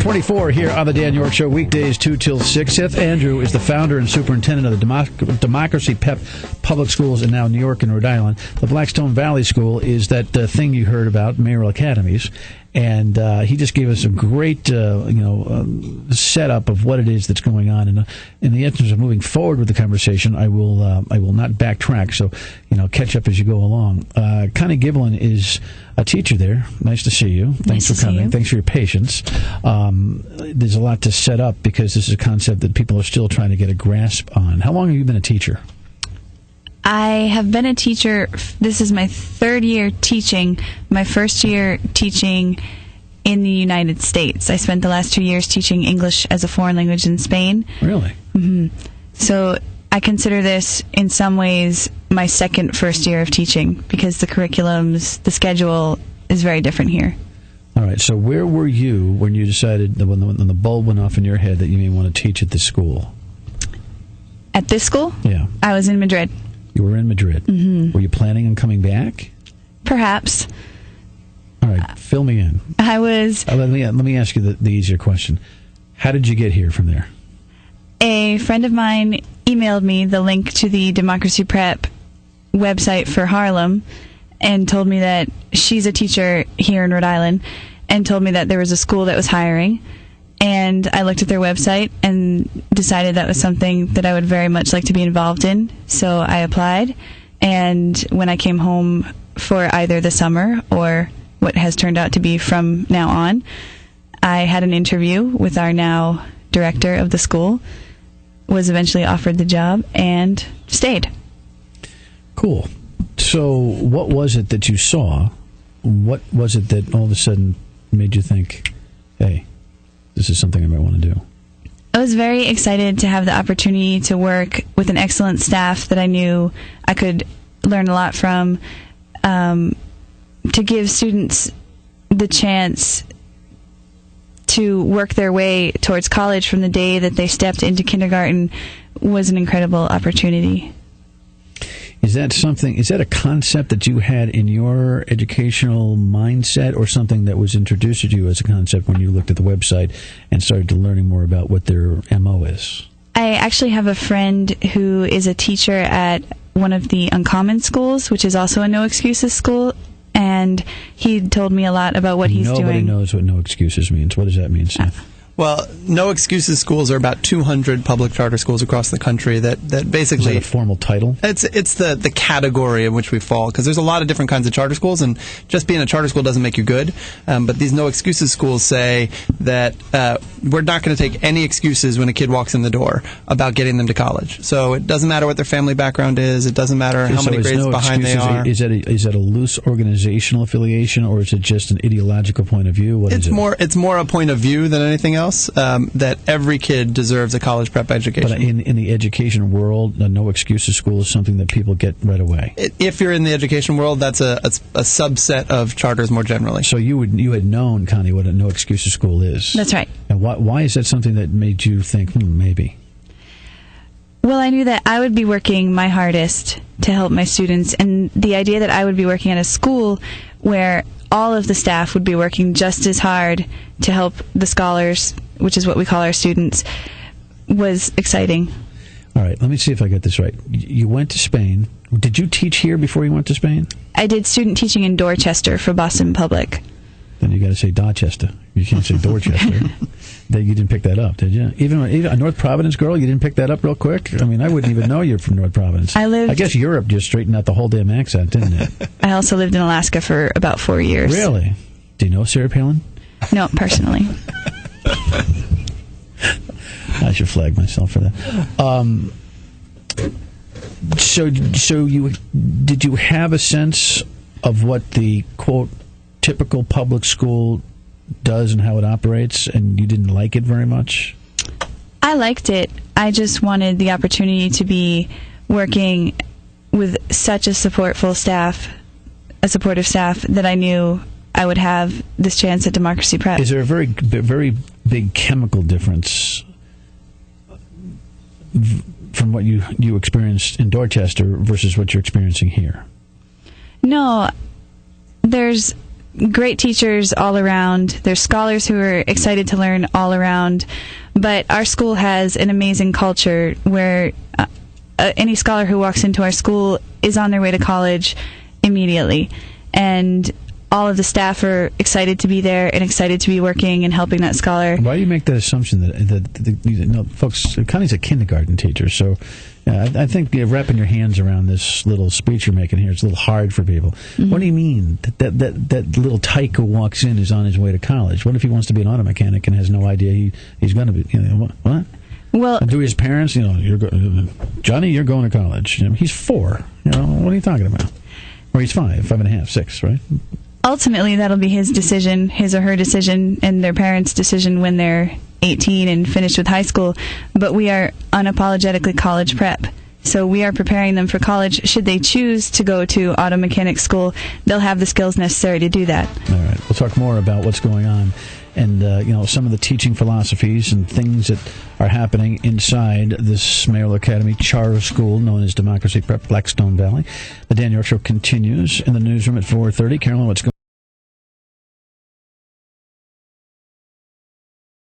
7:24 here on the Dan Yorke Show, weekdays 2 till 6. Seth Andrew is the founder and superintendent of the Democracy Pep Public Schools in now New York and Rhode Island. The Blackstone Valley School is that thing you heard about, mayoral academies. And he just gave us a great, setup of what it is that's going on. And in the interest of moving forward with the conversation, I will not backtrack. So, catch up as you go along. Connie Giblon is a teacher there. Nice to see you. Thanks for coming. Thanks for your patience. There's a lot to set up because this is a concept that people are still trying to get a grasp on. How long have you been a teacher? I have been a teacher. This is my third year teaching. My first year teaching in the United States. I spent the last 2 years teaching English as a foreign language in Spain. Really? Mm-hmm. So I consider this, in some ways, my first year of teaching because the the schedule is very different here. All right. So where were you when you decided, when the bulb went off in your head that you may want to teach at this school? At this school? Yeah. I was in Madrid. You were in Madrid. Mm-hmm. Were you planning on coming back? Perhaps. All right, fill me in. I was... Let me ask you the easier question. How did you get here from there? A friend of mine emailed me the link to the Democracy Prep website for Harlem and told me that she's a teacher here in Rhode Island and told me that there was a school that was hiring. And I looked at their website and decided that was something that I would very much like to be involved in. So I applied. And when I came home for either the summer or what has turned out to be from now on, I had an interview with our now director of the school, was eventually offered the job, and stayed. Cool. So what was it that you saw? What was it that all of a sudden made you think, hey, this is something I might want to do? I was very excited to have the opportunity to work with an excellent staff that I knew I could learn a lot from, to give students the chance to work their way towards college from the day that they stepped into kindergarten was an incredible opportunity. Is that a concept that you had in your educational mindset, or something that was introduced to you as a concept when you looked at the website and started to learning more about what their MO is? I actually have a friend who is a teacher at one of the Uncommon schools, which is also a no excuses school, and he told me a lot about what he's doing. Nobody knows what no excuses means. What does that mean, Seth? Well, no excuses schools are about 200 public charter schools across the country that basically... Is that a formal title? It's the category in which we fall, because there's a lot of different kinds of charter schools, and just being a charter school doesn't make you good. But these no excuses schools say that we're not going to take any excuses when a kid walks in the door about getting them to college. So it doesn't matter what their family background is. It doesn't matter how many grades behind they are. Is that a loose organizational affiliation, or is it just an ideological point of view? It's more a point of view than anything else. That every kid deserves a college prep education. But in the education world, a no excuses school is something that people get right away. If you're in the education world, that's a subset of charters more generally. So you had known, Connie, what a no excuses school is. That's right. And why is that something that made you think, maybe? Well, I knew that I would be working my hardest to help my students, and the idea that I would be working at a school where all of the staff would be working just as hard to help the scholars, which is what we call our students, was exciting. All right, let me see if I got this right. You went to Spain. Did you teach here before you went to Spain? I did student teaching in Dorchester for Boston Public. Then you got to say Dorchester. You can't say Dorchester. You didn't pick that up, did you? Even a North Providence girl, you didn't pick that up real quick? I mean, I wouldn't even know you're from North Providence. I guess Europe just straightened out the whole damn accent, didn't it? I also lived in Alaska for about 4 years. Really? Do you know Sarah Palin? No, personally. I should flag myself for that. So did you have a sense of what the, quote, typical public school does and how it operates, and you didn't like it very much? I liked it. I just wanted the opportunity to be working with such a supportive staff that I knew I would have this chance at Democracy Prep. Is there a very, very big chemical difference from what you experienced in Dorchester versus what you're experiencing here? No, there's great teachers all around. There's scholars who are excited to learn all around. But our school has an amazing culture where any scholar who walks into our school is on their way to college immediately. And all of the staff are excited to be there and excited to be working and helping that scholar. Why do you make that assumption that folks, Connie's a kindergarten teacher, so I think wrapping your hands around this little speech you're making here is a little hard for people. Mm-hmm. What do you mean that little tyke who walks in is on his way to college? What if he wants to be an auto mechanic and has no idea he's going to be? What? Well, and do his parents, Johnny, you're going to college. He's 4. What are you talking about? Or he's 5 and a half, 6, right? Ultimately, that'll be his decision, his or her decision, and their parents' decision when they're 18 and finished with high school. But we are unapologetically college prep. So we are preparing them for college. Should they choose to go to auto mechanic school, they'll have the skills necessary to do that. All right. We'll talk more about what's going on and some of the teaching philosophies and things that are happening inside this Mayoral Academy charter school known as Democracy Prep Blackstone Valley. The Dan Yorke Show continues in the newsroom at 4:30. Carolyn, what's going on?